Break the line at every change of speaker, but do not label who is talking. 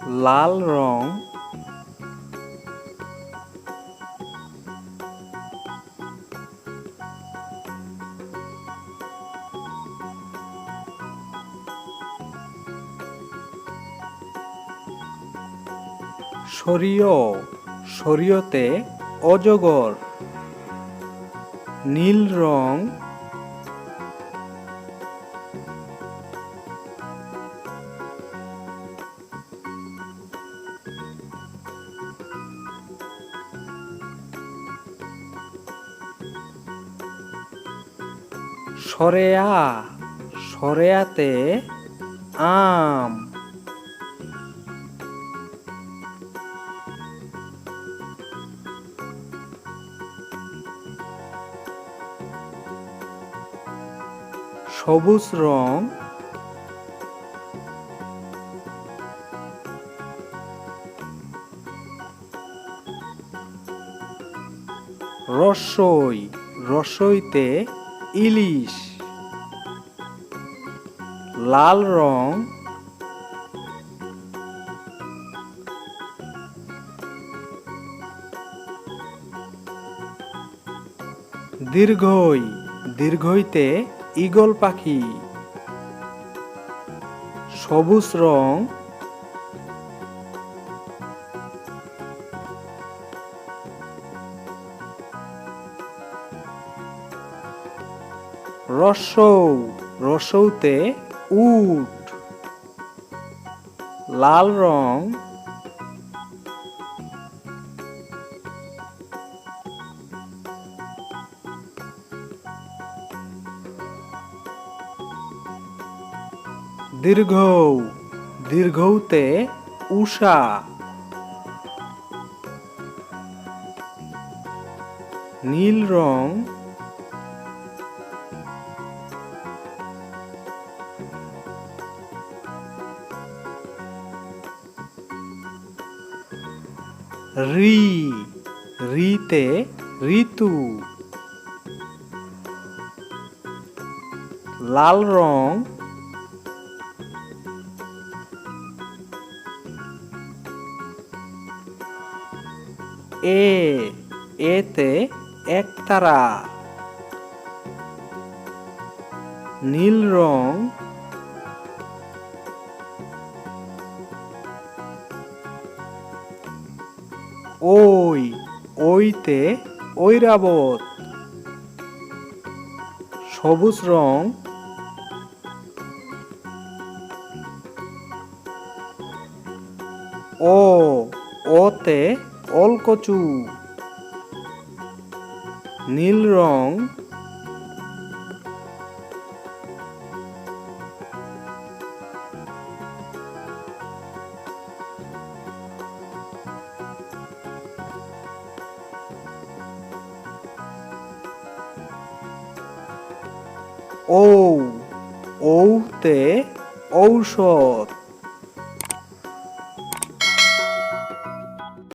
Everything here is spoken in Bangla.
লাল রং, শরীয়, শরীয়তে অজগর। নীল রং, সরেয়া, সরেয়াতে আম। সবুজ রং, রসই, রসইতে ইলিশ। লাল রং, দীর্ঘই, দীর্ঘইতে ঈগল পাখি। সবুজ রং, রসৌ, রসৌতে উট। লাল রং, দীর্ঘ, দীর্ঘৌতে উষা। নীল রং, রি, রিতে ঋতু। লাল রং, এতে একতারা। নীল রং, ওইতে ঐরাবত। সবুজ রং, ওতে ওলকচু। নীল রং, ঔতে ঔষধ।